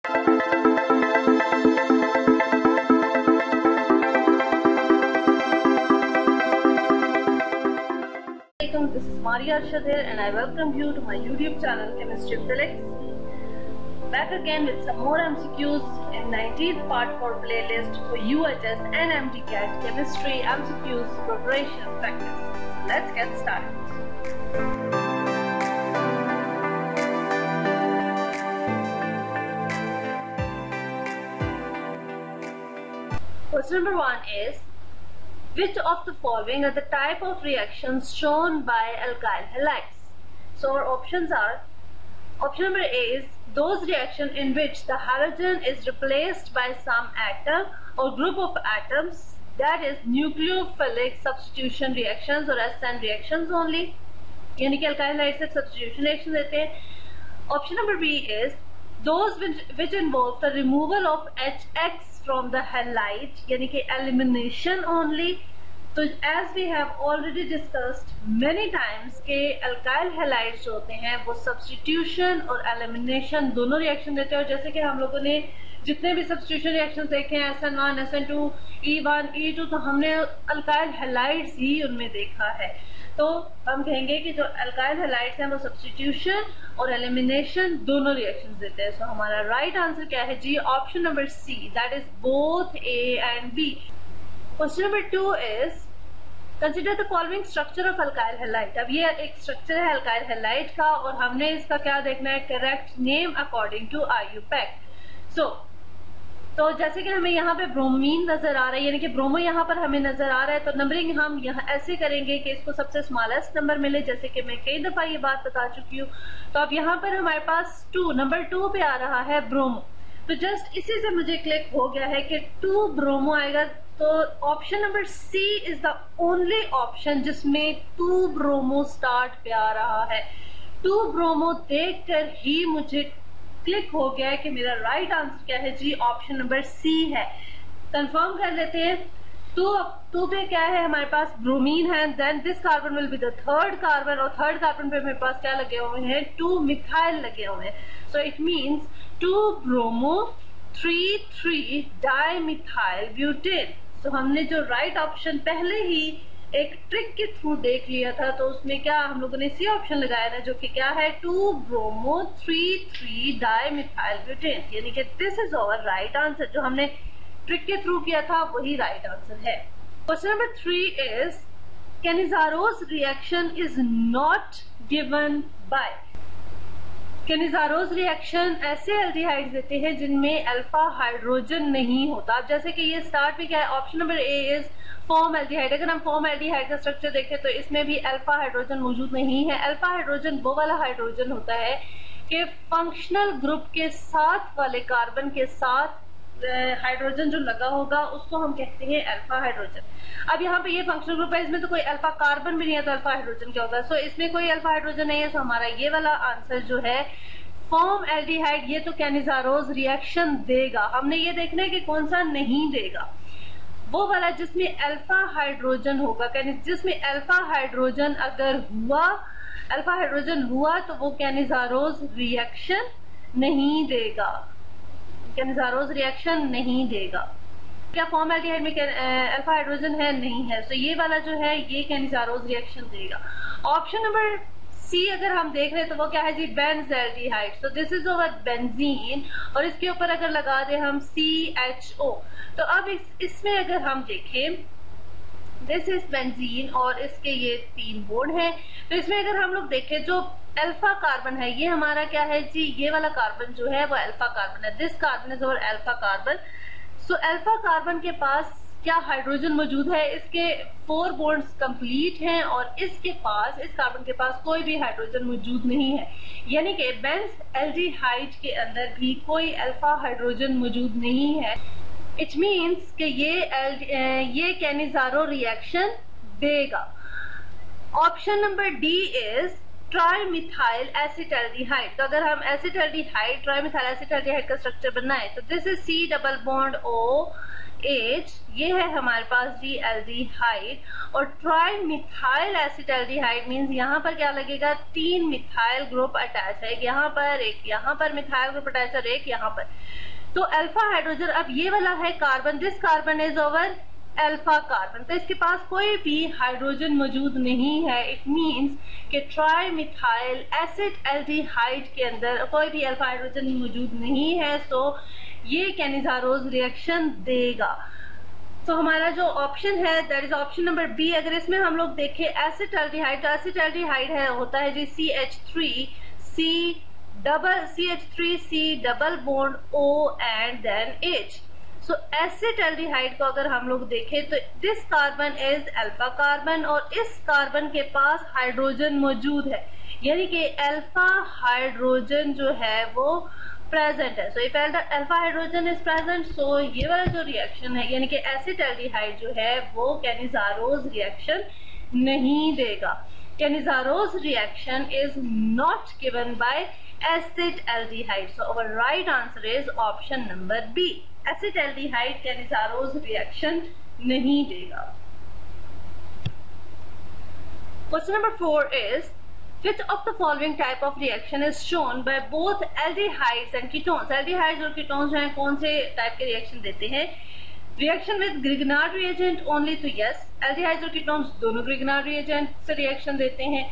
This is Maria Arshad here and I welcome you to my YouTube channel Chemistry Felix. Back again with some more MCQs in 19th part 4 playlist for UHS and MTCAT Chemistry MCQs preparation practice. Let's get started. Question number 1 is, which of the following are the type of reactions shown by alkyl halides? So our options are, option number A is those reactions in which the halogen is replaced by some atom or group of atoms, that is nucleophilic substitution reactions or SN reactions only, यानी कि alkyl halide से substitution reaction देते हैं. Option number B is those which involve the removal of HX from the halide, यानी कि elimination only. तो as we have already discussed many times के alkyl halides जो होते हैं वो substitution और elimination दोनों reaction देते हैं. और जैसे कि हम लोगों ने जितने भी substitution reactions देखे हैं SN1, SN2, E1, E2, तो हमने alkyl halides ही उनमें देखा है. तो हम कहेंगे कि जो alkyl halides हैं वो substitution और elimination दोनों reactions देते हैं. So हमारा right answer क्या है जी? Option number C, that is both A and B. Question number 2 is consider the following structure of alkyl halide. अब ये एक structure है alkyl halide का और हमने इसका क्या देखना है? Correct name according to IUPAC. So तो जैसे कि हमें यहाँ पे ब्रोमीन नजर आ रहा है, यानी कि ब्रोमो यहाँ पर हमें नजर आ रहा है, तो नंबरिंग हम यहाँ ऐसे करेंगे कि इसको सबसे स्मॉलेस्ट नंबर मिले, जैसे कि मैं कई दफा ये बात बता चुकी हूँ. तो अब यहाँ पर हमारे पास नंबर 2 पे आ रहा है ब्रोमो. तो जस्ट इसी से मुझे क्लिक हो गया है कि 2 ब्रोमो आएगा. तो option number C is the only option जिसमें 2 ब्रोमो स्टार्ट पे आ रहा है. 2 ब्रोमो देखकर ही मुझे क्लिक हो गया है कि मेरा राइट आंसर क्या है जी? ऑप्शन नंबर सी है. कंफर्म कर लेते हैं. 2 पे क्या है? हमारे पास ब्रोमीन है. Then this carbon will be the third carbon और थर्ड कार्बन पे मेरे पास क्या लगे हुए हैं? 2 मिथाइल लगे हुए हैं. So it means 2 bromo 3 dimethyl butane. तो हमने जो राइट ऑप्शन पहले ही एक ट्रिक के थ्रू देख लिया था, तो उसमें क्या हम लोगों ने सी ऑप्शन लगाया था, जो कि क्या है? 2 ब्रोमो 3 डाइमिथाइल ब्यूटेन, यानी कि this is our right answer. जो हमने ट्रिक के थ्रू किया था वही राइट आंसर है. Question number 3 is Cannizzaro's reaction is not given by. Cannizzaro's reaction ऐसे एल्डिहाइड्स देते हैं जिनमें अल्फा हाइड्रोजन नहीं होता. अब जैसे कि ये स्टार्ट में क्या है? Option number A is form aldehyde. अगर हम फॉर्म एल्डिहाइड का स्ट्रक्चर देखें तो इसमें भी अल्फा हाइड्रोजन मौजूद नहीं है. अल्फा हाइड्रोजन वो वाला हाइड्रोजन होता है कि फंक्शनल ग्रुप के साथ वाले कार्बन के साथ हाइड्रोजन जो लगा होगा उसको हम कहते हैं अल्फा हाइड्रोजन. अब यहाँ पे ये फंक्शनल ग्रुप है, इसमें तो कोई अल्फा कार्बन भी नहीं है, तो अल्फा हाइड्रोजन क्या होगा? सो इसमें कोई अल्फा हाइड्रोजन नहीं है. सो हमारा ये वाला आंसर जो है फॉर्म एल्डिहाइड, ये तो कैनिजारोस रिएक्शन देगा. हमने ये देखना है कि कौन सा नहीं देगा. वो वाला जिसमें अल्फा हाइड्रोजन होगा, जिसमें अल्फा हाइड्रोजन अगर हुआ, अल्फा हाइड्रोजन हुआ तो वो कैनिजारोस रिएक्शन नहीं देगा. कैनिजारोस रिएक्शन नहीं देगा. क्या फॉर्म एल्डिहाइड में अल्फा हाइड्रोजन है? नहीं है. तो ये वाला जो है ये कैनिजारोस रिएक्शन देगा. ऑप्शन नंबर सी अगर हम देख रहे हैं तो वो क्या है जी? Benzaldehyde. So this is over benzene और इसके ऊपर अगर लगा दे हम CHO, तो अब इसमें अगर हम देखें दिस इज बेंजीन और इसके ये 3 बॉन्ड हैं. तो इसमें अगर हम लोग देखें जो अल्फा कार्बन है ये हमारा क्या है जी? ये वाला कार्बन जो है वो अल्फा कार्बन है. This carbon is over alpha carbon. So alpha carbon के पास क्या हाइड्रोजन मौजूद है? इसके 4 बॉन्ड्स कंप्लीट हैं और इसके पास, इस कार्बन के पास कोई भी हाइड्रोजन मौजूद नहीं है. यानी कि बेंज़ल्डिहाइड के अंदर भी कोई अल्फा हाइड्रोजन मौजूद नहीं है. इट मीन्स कि ये कैनिजारो रिएक्शन देगा. Option number D is trimethyl acetaldehyde. तो अगर हम एसिटाल्डिहाइड ट्राइमिथाइल एसिटाल्डिहाइड का स्ट्रक्चर बनाए तो this is C double bond OH, ये है हमारे पास जी एल्डिहाइड। और ट्राइमिथाइल एसिटाल्डिहाइड मींस यहाँ पर क्या लगेगा, 3 मिथाइल ग्रुप अटैच है, एक यहाँ पर, एक यहाँ पर मिथाइल ग्रुप अटैच और एक यहाँ पर। तो अल्फा हाइड्रोजन अब ये वाला है carbon, this carbon is over alpha carbon, तो इसके पास कोई भी हाइड्रोजन मौजूद नहीं है। इट मींस कि ट्राइमिथाइल एसिटाल्डिहाइड के अंदर कोई भी अल्फा हाइड्रोजन मौजूद नहीं है, सो ये कैनिजारोज रिएक्शन देगा। तो हमारा जो ऑप्शन है that is option number B. अगर इसमें हम लोग देखें एसिटाल्डिहाइड, तो एसिटाल्डिहाइड है होता है जी CH3C double bond O and then H। So acetaldehyde को अगर हम लोग देखें तो this carbon is alpha carbon और इस कार्बन के पास हाइड्रोजन मौजूद है, यानी कि अल्फा हाइड्रोजन जो है वो प्रेजेंट है। So if alpha hydrogen is present, so ये वाला जो रिएक्शन है यानी कि एसिटाल्डिहाइड जो है वो कैनिजारोज रिएक्शन नहीं देगा। Cannizzaro's reaction is not given by acetaldehyde, so our right answer is option number B. Acetaldehyde Cannizzaro's reaction नहीं देगा। Question number 4 is which of the following type of reaction is shown by both aldehydes and ketones? aldehydes और ketones जो हैं कौन से type के reaction देते हैं? Reaction with Grignard reagent only, तो यस aldehydes और ketones दोनों ग्रिग्नार्ड रिएजेंट से रिएक्शन देते हैं।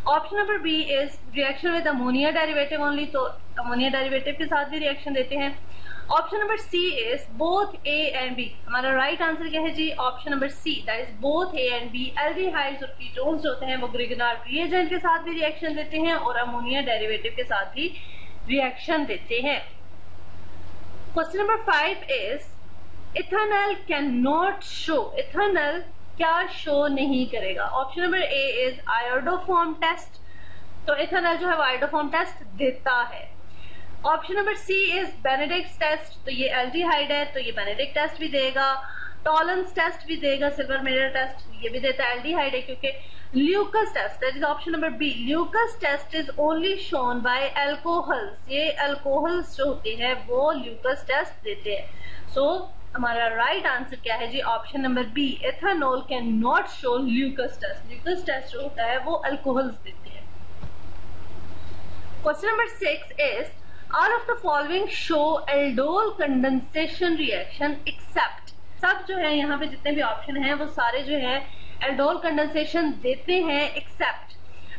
Option number B is reaction with ammonia derivative only, तो अमोनिया डेरिवेटिव के साथ भी रिएक्शन देते हैं। Option number C is both A and B. हमारा राइट आंसर क्या है जी, option number C, that is both A and B. Aldehydes और कीटोन्स जो होते हैं वो ग्रिग्नार्ड रिएजेंट के साथ भी रिएक्शन देते हैं और अमोनिया डेरिवेटिव के साथ भी रिएक्शन देते हैं। Question number 5 is ethanol can not show, ethanol क्या शो नहीं करेगा? Option number A is iodoform test, तो इथेनॉल जो है वो आयोडोफॉर्म टेस्ट देता है। Option number C is Benedict test, तो ये एल्डिहाइड है तो ये बेनेडिक्ट टेस्ट भी देगा। टॉलेंस टेस्ट भी देगा, सिल्वर मिरर टेस्ट ये भी देता है, एल्डिहाइड है क्योंकि। Lucas test, that is option number B, Lucas test is only shown by alcohols, ये अल्कोहल्स जो होते हैं वो ल्यूकस टेस्ट देते हैं। सो हमारा राइट आंसर क्या है जी, option number B, ethanol can not show Lucas test. Lucas test जो होता है वो अल्कोहल्स देते हैं। Question number 6 is all of the following show aldol condensation reaction except, सब जो है यहाँ पे जितने भी ऑप्शन हैं वो सारे जो है aldol condensation देते हैं except।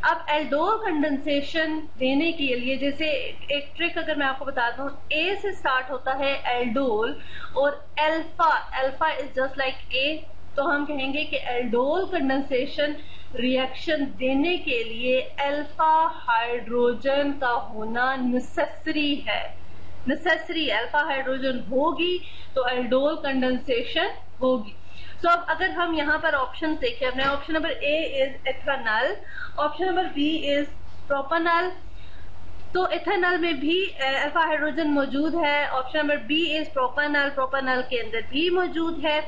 अब aldol condensation देने के लिए जैसे एक ट्रिक अगर मैं आपको बता दूं, A से स्टार्ट होता है aldol और alpha is just like A, तो हम कहेंगे कि aldol condensation रिएक्शन देने के लिए अल्फा हाइड्रोजन का होना नेसेसरी है। नेसेसरी अल्फा हाइड्रोजन होगी तो एल्डोल कंडेंसेशन होगी। सो अब अगर हम यहाँ पर ऑप्शन देखें अपने, option number A is ethanol, option number B is propanol, तो एथेनॉल में भी अल्फा हाइड्रोजन मौजूद है। Option number B is propanol, propanol के अंदर भी मौजूद है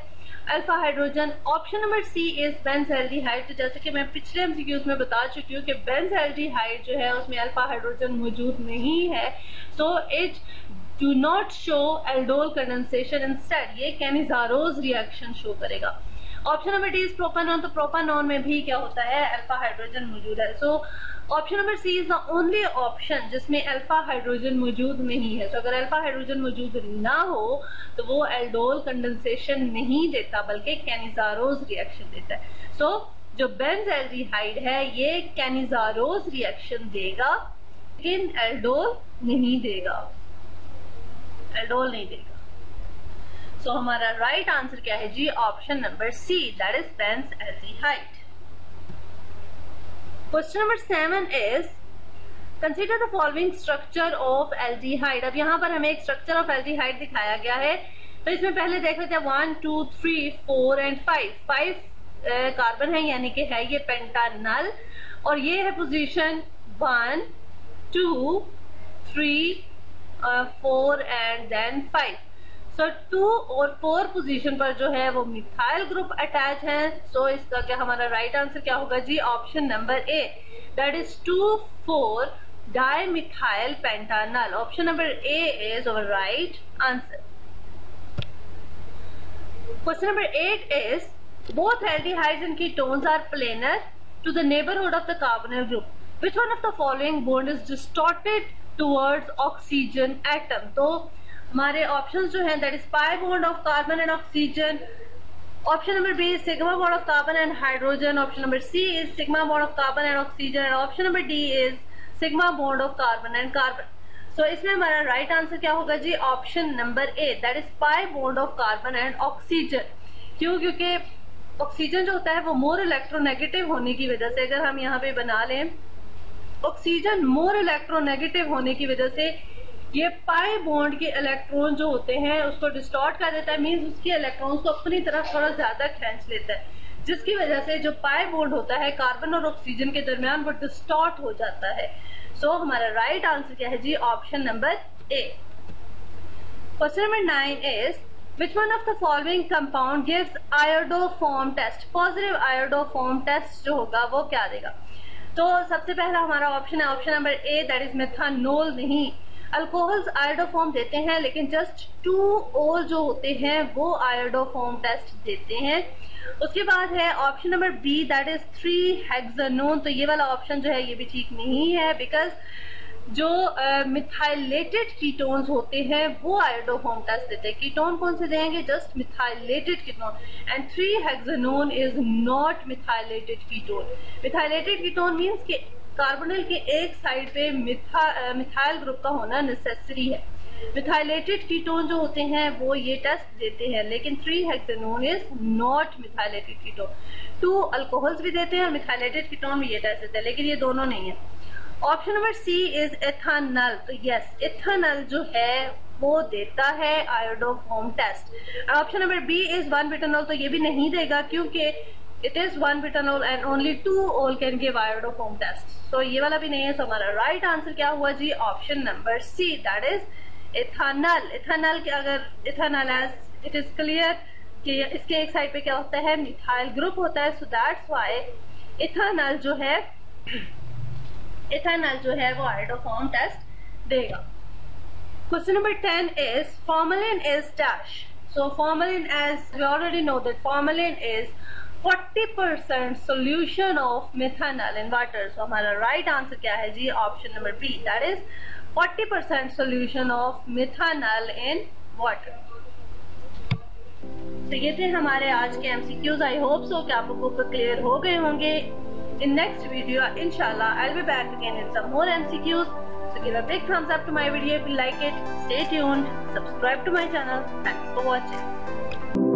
alpha hydrogen. Option number C is benzaldehyde, तो जैसे कि मैं पिछले एमसीक्यूज में बता चुकी हूँ कि बेंजल्डिहाइड जो है उसमें अल्फा हाइड्रोजन मौजूद नहीं है, so it do not show aldol condensation, instead ये कैनिजारोज रिएक्शन शो करेगा। Option number D is propanone, तो प्रोपेनॉन में भी क्या होता है, अल्फा हाइड्रोजन मौजूद है। So option number C is the only option जिसमें अल्फा हाइड्रोजन मौजूद नहीं है। तो अगर अल्फा हाइड्रोजन मौजूद ना हो तो वो एल्डोल कंडेंसेशन नहीं देता बल्कि कैनिजारोज रिएक्शन देता है। सो जो बेंजल्डिहाइड है ये कैनिजारोज रिएक्शन देगा लेकिन एल्डोल नहीं देगा, एल्डोल नहीं देगा। सो हमारा राइट आंसर क्या है जी, option number C, that is benzaldehyde. Question number 7 is consider the following structure of aldehyde. अब यहाँ पर हमें एक स्ट्रक्चर ऑफ एल्डिहाइड दिखाया गया है, तो इसमें पहले देख लेते हैं 1 2 3 4 एंड 5 कार्बन है यानी कि है ये पेंटानल, और ये है पोजीशन 1 2 3 4 एंड देन 5। सो 2 और 4 पोजीशन पर जो है वो मिथाइल ग्रुप अटैच है। सो इसका क्या हमारा राइट आंसर क्या होगा जी? Option number A, that is 2,4 dimethyl pentanal. Option number A is our right answer. Question number 8 is, both aldehydes and ketones are planar to the neighborhood of the carbonyl group. Which one of the following bond is distorted towards oxygen atom? तो हमारे options जो हैं, that is pi bond of carbon and oxygen. Option number B is sigma bond of carbon and hydrogen. Option number C is sigma bond of carbon and oxygen. And option number D is sigma bond of carbon and carbon. So इसमें हमारा right answer क्या होगा जी? Option number A, that is pi bond of carbon and oxygen. क्यों? क्योंकि oxygen जो होता है वो मोर इलेक्ट्रोनेगेटिव होने की वजह से, अगर हम यहाँ पे बना लें, ऑक्सीजन मोर इलेक्ट्रोनेगेटिव होने की वजह से ये पाई बॉन्ड के इलेक्ट्रॉन जो होते हैं उसको डिस्टॉर्ट कर देता है, मींस उसके इलेक्ट्रॉन्स को अपनी तरफ थोड़ा ज्यादा खींच लेता है, जिसकी वजह से जो पाई बॉन्ड होता है कार्बन और ऑक्सीजन के दरमियान वो डिस्टॉर्ट हो जाता है। सो हमारा राइट आंसर क्या है जी? Option number A. Question number 9 is, which one of the following compound gives iodoform test? Positive iodoform test जो होगा वो क्या देगा? तो सबसे पहला हमारा ऑप्शन है option number A, that is methanol. नहीं, अल्कोहल्स आयोडोफॉर्म देते हैं, लेकिन जस्ट 2 ओल जो होते हैं वो आयोडोफॉर्म टेस्ट देते हैं। उसके बाद है option number B, that is three hexanone. तो ये वाला ऑप्शन जो है ये भी ठीक नहीं है, बिकॉज जो मिथाइलेटेड कीटोन्स होते हैं वो आयोडोफॉर्म टेस्ट देते हैं। कीटोन कौन से देंगे? Just methylated ketone, and three hexanone is not methylated ketone. Methylated ketone means कि कार्बोनिल के एक साइड पे मिथाइल ग्रुप का होना नेसेसरी है। मिथाइलेटेड कीटोन जो होते हैं वो ये टेस्ट देते हैं, लेकिन three hexanone is not methylated ketone. 2 alcohols भी देते हैं और मिथाइलेटेड कीटोन भी ये टेस्ट देते हैं, लेकिन ये दोनों नहीं है। Option number C is ethanal. तो यस, एथानल जो है वो देता है iodoform test. Option number B is one butanol. तो ये भी नहीं देगा, क्योंकि it is one butanol and only 2 ol can give iodoform test. तो ये वाला भी नहीं है। तो हमारा राइट आंसर क्या हुआ जी? Option number C, that is ethanal. Ethanal के अगर ethanal as it is clear कि इसके एक साइड पे क्या होता है? मिथाइल ग्रुप होता है। सो दैट्स व्हाई एथानल जो है वो आयोडोफॉर्म टेस्ट देगा। Question number 10 is, formalin is dash. So formalin, as we already know that formalin is 40% solution of methanol in water. So हमारा राइट आंसर क्या है जी? Option number B, that is 40% solution of methanol in water. तो ये थे हमारे आज के MCQs. आई होप सो कि आप लोगों को क्लियर हो गए होंगे। In next video, inshallah, I'll be back again with some more MCQs. So give a big thumbs up to my video if you like it. Stay tuned. Subscribe to my channel. Thanks for watching.